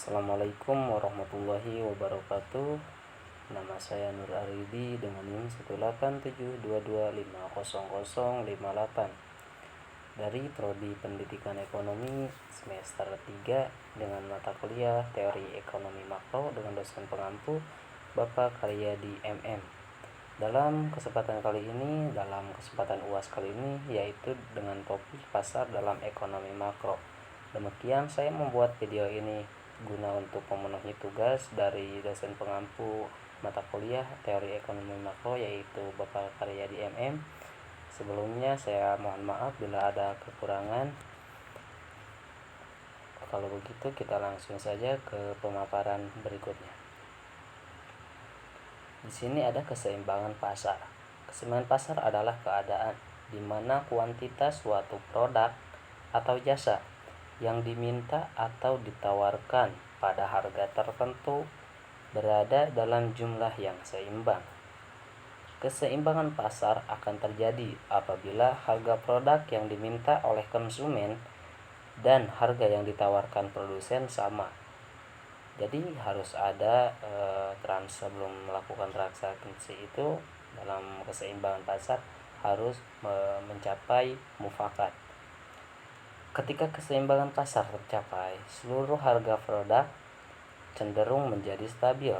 Assalamualaikum warahmatullahi wabarakatuh. Nama saya Nur Aridi dengan NIM 18722500058 dari Prodi Pendidikan Ekonomi semester 3 dengan mata kuliah Teori Ekonomi Makro dengan dosen pengampu Bapak Karyadi MM. Dalam kesempatan UAS kali ini yaitu dengan topik pasar dalam ekonomi makro. Demikian saya membuat video ini guna untuk memenuhi tugas dari dosen pengampu mata kuliah Teori Ekonomi Makro yaitu Bapak Karyadi MM. Sebelumnya saya mohon maaf bila ada kekurangan. Kalau begitu kita langsung saja ke pemaparan berikutnya. Di sini ada keseimbangan pasar. Keseimbangan pasar adalah keadaan di mana kuantitas suatu produk atau jasa yang diminta atau ditawarkan pada harga tertentu berada dalam jumlah yang seimbang. Keseimbangan pasar akan terjadi apabila harga produk yang diminta oleh konsumen dan harga yang ditawarkan produsen sama. Jadi harus ada sebelum melakukan transaksi itu dalam keseimbangan pasar harus mencapai mufakat. Ketika keseimbangan pasar tercapai, seluruh harga produk cenderung menjadi stabil.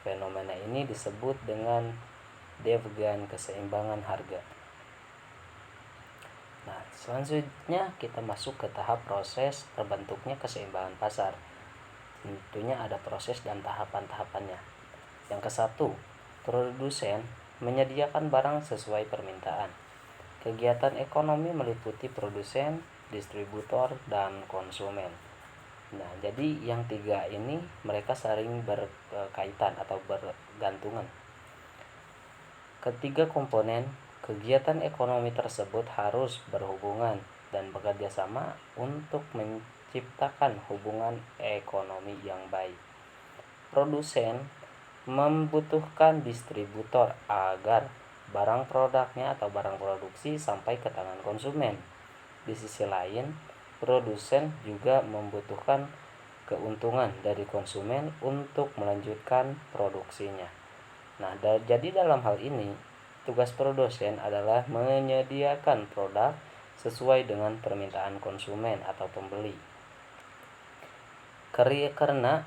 Fenomena ini disebut dengan Devgan keseimbangan harga. Nah, selanjutnya kita masuk ke tahap proses terbentuknya keseimbangan pasar. Tentunya ada proses dan tahapan-tahapannya. Yang ke-1, produsen menyediakan barang sesuai permintaan. Kegiatan ekonomi meliputi produsen, distributor, dan konsumen. Nah, jadi yang tiga ini mereka saling berkaitan atau bergantungan. Ketiga komponen kegiatan ekonomi tersebut harus berhubungan dan bekerja sama untuk menciptakan hubungan ekonomi yang baik. Produsen membutuhkan distributor agar barang produknya atau barang produksi sampai ke tangan konsumen. Di sisi lain, produsen juga membutuhkan keuntungan dari konsumen untuk melanjutkan produksinya. Nah, jadi dalam hal ini, tugas produsen adalah menyediakan produk sesuai dengan permintaan konsumen atau pembeli. Karena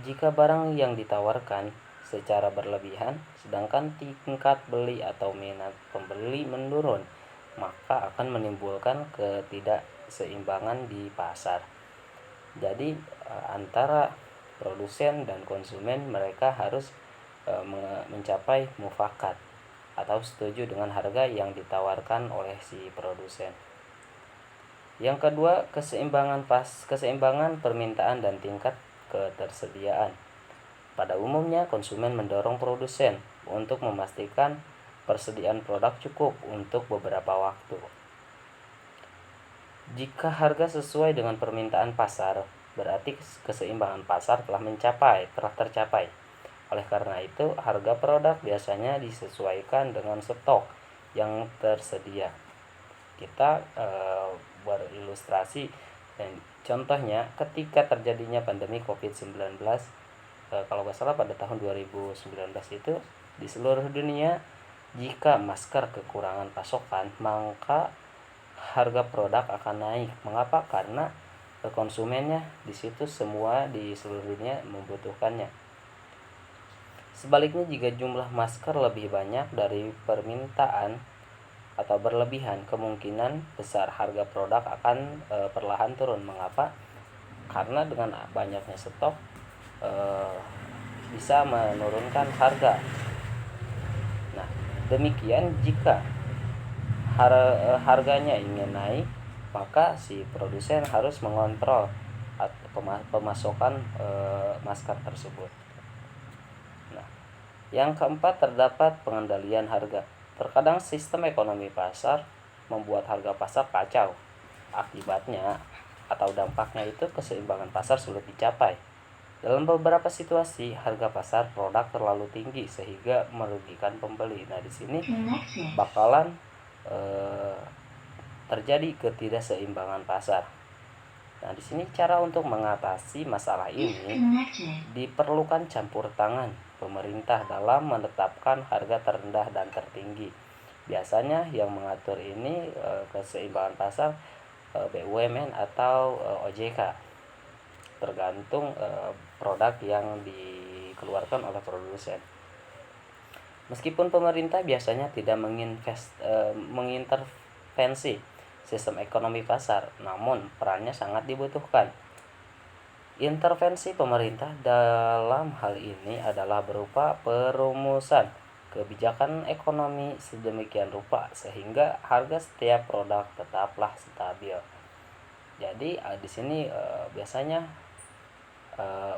jika barang yang ditawarkan secara berlebihan, sedangkan tingkat beli atau minat pembeli menurun, maka akan menimbulkan ketidakseimbangan di pasar. Jadi antara produsen dan konsumen mereka harus mencapai mufakat atau setuju dengan harga yang ditawarkan oleh si produsen. Yang kedua, keseimbangan permintaan dan tingkat ketersediaan. Pada umumnya konsumen mendorong produsen untuk memastikan persediaan produk cukup untuk beberapa waktu. Jika harga sesuai dengan permintaan pasar, berarti keseimbangan pasar telah tercapai. Oleh karena itu, harga produk biasanya disesuaikan dengan stok yang tersedia. Kita berilustrasi, contohnya ketika terjadinya pandemi COVID-19, kalau nggak salah pada tahun 2019 itu di seluruh dunia, jika masker kekurangan pasokan, maka harga produk akan naik. Mengapa? Karena konsumennya di situ semua di seluruh dunia membutuhkannya. Sebaliknya, jika jumlah masker lebih banyak dari permintaan atau berlebihan, kemungkinan besar harga produk akan perlahan turun. Mengapa? Karena dengan banyaknya stok bisa menurunkan harga. Nah, demikian jika harganya ingin naik, maka si produsen harus mengontrol pemasokan masker tersebut. Nah, yang keempat, terdapat pengendalian harga. Terkadang sistem ekonomi pasar membuat harga pasar kacau. Akibatnya atau dampaknya itu keseimbangan pasar sulit dicapai. Dalam beberapa situasi, harga pasar produk terlalu tinggi sehingga merugikan pembeli. Nah, di sini bakalan terjadi ketidakseimbangan pasar. Nah, di sini cara untuk mengatasi masalah ini diperlukan campur tangan pemerintah dalam menetapkan harga terendah dan tertinggi. Biasanya yang mengatur ini keseimbangan pasar BUMN atau OJK, tergantung produk yang dikeluarkan oleh produsen. Meskipun pemerintah biasanya tidak mengintervensi sistem ekonomi pasar, namun perannya sangat dibutuhkan. Intervensi pemerintah dalam hal ini adalah berupa perumusan kebijakan ekonomi sedemikian rupa sehingga harga setiap produk tetaplah stabil. Jadi di sini biasanya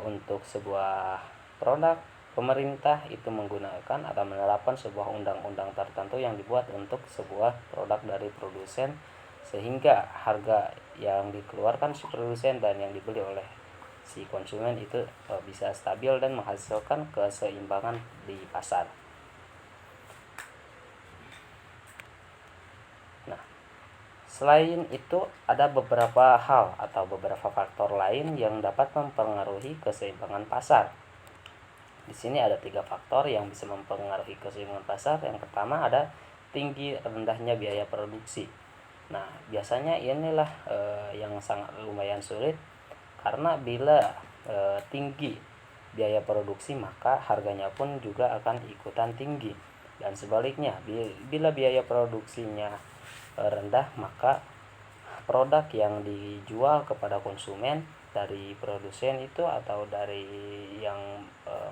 untuk sebuah produk, pemerintah itu menggunakan atau menerapkan sebuah undang-undang tertentu yang dibuat untuk sebuah produk dari produsen, sehingga harga yang dikeluarkan si produsen dan yang dibeli oleh si konsumen itu bisa stabil dan menghasilkan keseimbangan di pasar. Nah, selain itu ada beberapa hal atau beberapa faktor lain yang dapat mempengaruhi keseimbangan pasar. Di sini ada 3 faktor yang bisa mempengaruhi keseimbangan pasar. Yang pertama ada tinggi rendahnya biaya produksi. Nah, biasanya inilah yang sangat lumayan sulit, karena bila tinggi biaya produksi maka harganya pun juga akan ikutan tinggi, dan sebaliknya bila biaya produksinya rendah maka produk yang dijual kepada konsumen dari produsen itu atau dari yang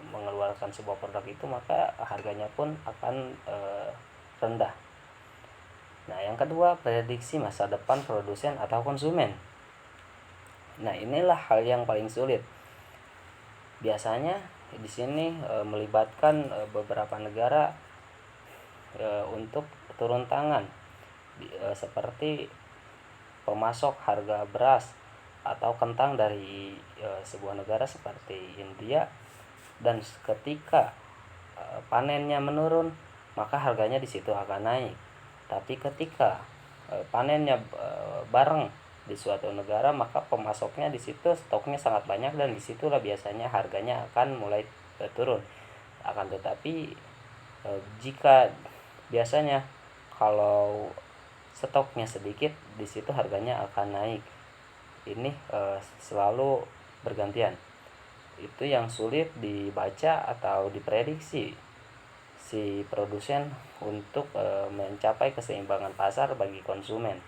mengeluarkan sebuah produk itu, maka harganya pun akan rendah. Nah, yang kedua, prediksi masa depan produsen atau konsumen. Nah, inilah hal yang paling sulit. Biasanya di sini melibatkan beberapa negara untuk turun tangan, seperti pemasok harga beras atau kentang dari sebuah negara seperti India, dan ketika panennya menurun maka harganya di situ akan naik. Tapi ketika panennya bareng di suatu negara maka pemasoknya di situ stoknya sangat banyak, dan disitulah biasanya harganya akan mulai turun. Akan tetapi jika biasanya kalau stoknya sedikit, di situ harganya akan naik. Ini selalu bergantian. Itu yang sulit dibaca atau diprediksi si produsen untuk mencapai keseimbangan pasar bagi konsumen.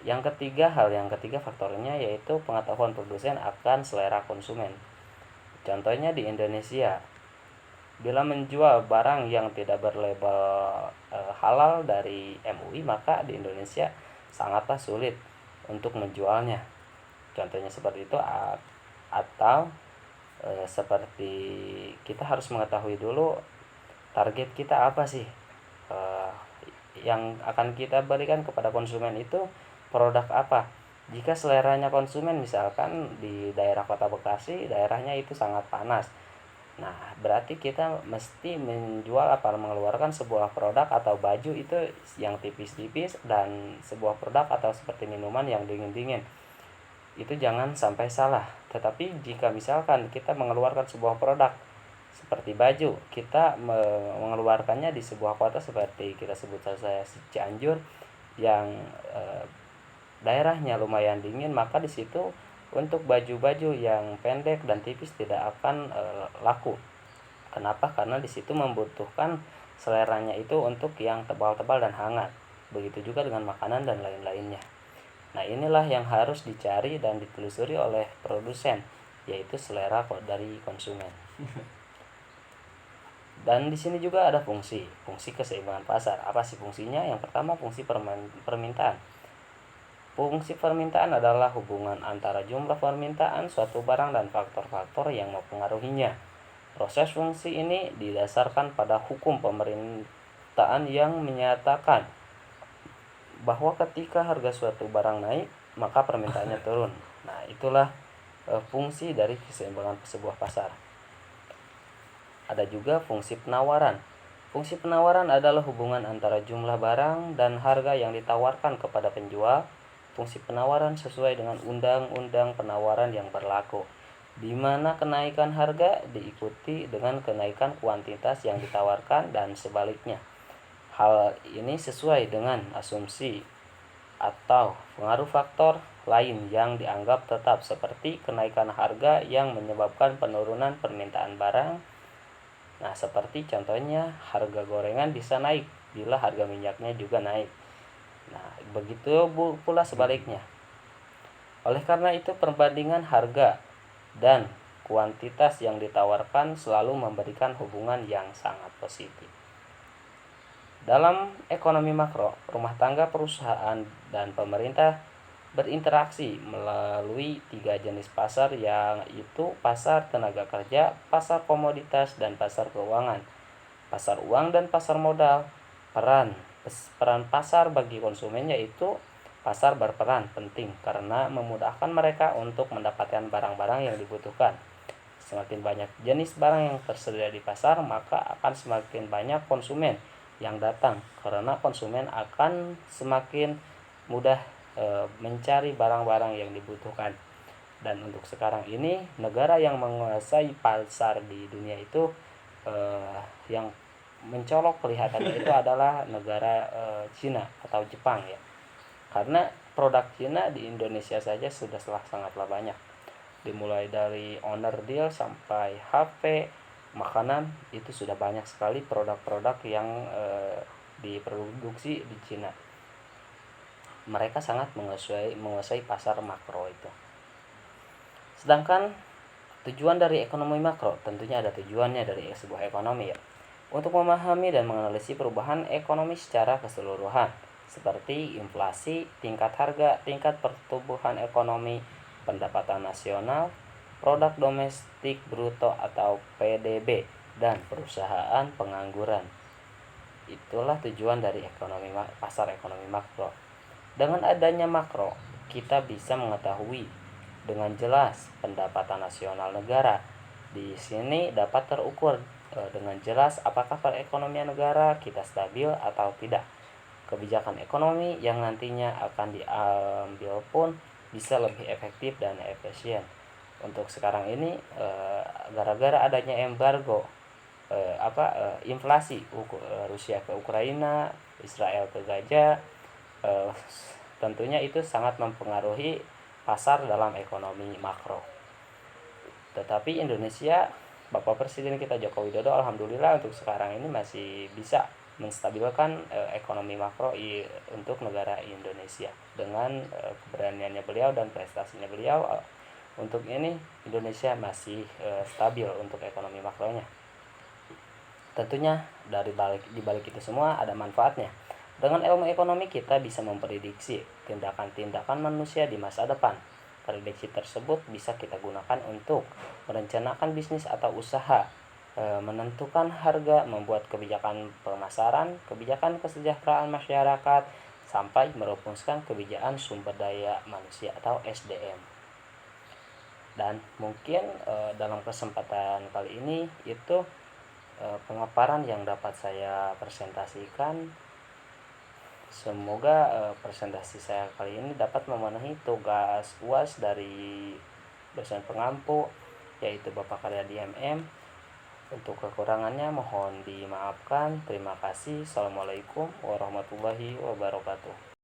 Yang ketiga faktornya yaitu pengetahuan produsen akan selera konsumen. Contohnya di Indonesia, bila menjual barang yang tidak berlabel halal dari MUI, maka di Indonesia sangatlah sulit untuk menjualnya. Contohnya seperti itu. Atau seperti kita harus mengetahui dulu target kita apa sih, yang akan kita berikan kepada konsumen itu produk apa. Jika seleranya konsumen misalkan di daerah Kota Bekasi, daerahnya itu sangat panas, nah berarti kita mesti menjual atau mengeluarkan sebuah produk atau baju itu yang tipis-tipis, dan sebuah produk atau seperti minuman yang dingin-dingin. Itu jangan sampai salah. Tetapi jika misalkan kita mengeluarkan sebuah produk seperti baju, kita mengeluarkannya di sebuah kota seperti kita sebut saja Cianjur yang daerahnya lumayan dingin, maka di situ untuk baju-baju yang pendek dan tipis tidak akan laku. Kenapa? Karena di situ membutuhkan seleranya itu untuk yang tebal-tebal dan hangat. Begitu juga dengan makanan dan lain-lainnya. Nah, inilah yang harus dicari dan ditelusuri oleh produsen, yaitu selera dari konsumen. Dan di sini juga ada fungsi keseimbangan pasar. Apa sih fungsinya? Yang pertama, fungsi permintaan. Fungsi permintaan adalah hubungan antara jumlah permintaan suatu barang dan faktor-faktor yang mempengaruhinya. Proses fungsi ini didasarkan pada hukum permintaan yang menyatakan bahwa ketika harga suatu barang naik, maka permintaannya turun. Nah, itulah fungsi dari keseimbangan sebuah pasar. Ada juga fungsi penawaran. Fungsi penawaran adalah hubungan antara jumlah barang dan harga yang ditawarkan kepada penjual. fungsi penawaran sesuai dengan undang-undang penawaran yang berlaku, di mana kenaikan harga diikuti dengan kenaikan kuantitas yang ditawarkan dan sebaliknya. Hal ini sesuai dengan asumsi atau pengaruh faktor lain yang dianggap tetap, seperti kenaikan harga yang menyebabkan penurunan permintaan barang. Nah, seperti contohnya harga gorengan bisa naik bila harga minyaknya juga naik. Nah, begitu pula sebaliknya. Oleh karena itu, perbandingan harga dan kuantitas yang ditawarkan selalu memberikan hubungan yang sangat positif. Dalam ekonomi makro, rumah tangga, perusahaan, dan pemerintah berinteraksi melalui 3 jenis pasar, yaitu pasar tenaga kerja, pasar komoditas, dan pasar keuangan. Pasar uang dan pasar modal. Peran pasar bagi konsumen yaitu pasar berperan penting karena memudahkan mereka untuk mendapatkan barang-barang yang dibutuhkan. Semakin banyak jenis barang yang tersedia di pasar, maka akan semakin banyak konsumen yang datang, karena konsumen akan semakin mudah mencari barang-barang yang dibutuhkan. Dan untuk sekarang ini, negara yang menguasai pasar di dunia itu yang mencolok kelihatannya itu adalah negara Cina atau Jepang ya. Karena produk Cina di Indonesia saja sudah sangatlah banyak. Dimulai dari owner deal sampai HP, makanan, itu sudah banyak sekali produk-produk yang diproduksi di Cina. Mereka sangat menguasai pasar makro itu. Sedangkan tujuan dari ekonomi makro, tentunya ada tujuannya dari sebuah ekonomi ya, untuk memahami dan menganalisis perubahan ekonomi secara keseluruhan, seperti inflasi, tingkat harga, tingkat pertumbuhan ekonomi, pendapatan nasional, produk domestik bruto atau PDB, dan perusahaan pengangguran. Itulah tujuan dari pasar ekonomi makro. Dengan adanya makro, kita bisa mengetahui dengan jelas pendapatan nasional negara. Di sini dapat terukur dengan jelas apakah perekonomian negara kita stabil atau tidak. Kebijakan ekonomi yang nantinya akan diambil pun bisa lebih efektif dan efisien. Untuk sekarang ini gara-gara adanya embargo inflasi Rusia ke Ukraina, Israel ke Gaza, tentunya itu sangat mempengaruhi pasar dalam ekonomi makro. Tetapi Indonesia, Bapak Presiden kita Joko Widodo, alhamdulillah untuk sekarang ini masih bisa menstabilkan ekonomi makro untuk negara Indonesia dengan keberaniannya beliau dan prestasinya beliau. Untuk ini Indonesia masih stabil untuk ekonomi makronya. Tentunya di balik itu semua ada manfaatnya. Dengan ilmu ekonomi kita bisa memprediksi tindakan-tindakan manusia di masa depan. Prediksi tersebut bisa kita gunakan untuk merencanakan bisnis atau usaha, menentukan harga, membuat kebijakan pemasaran, kebijakan kesejahteraan masyarakat, sampai merumuskan kebijakan sumber daya manusia atau SDM. Dan mungkin dalam kesempatan kali ini itu pemaparan yang dapat saya presentasikan. Semoga presentasi saya kali ini dapat memenuhi tugas UAS dari dosen pengampu, yaitu Bapak Karyadi MM. Untuk kekurangannya mohon dimaafkan. Terima kasih. Assalamualaikum warahmatullahi wabarakatuh.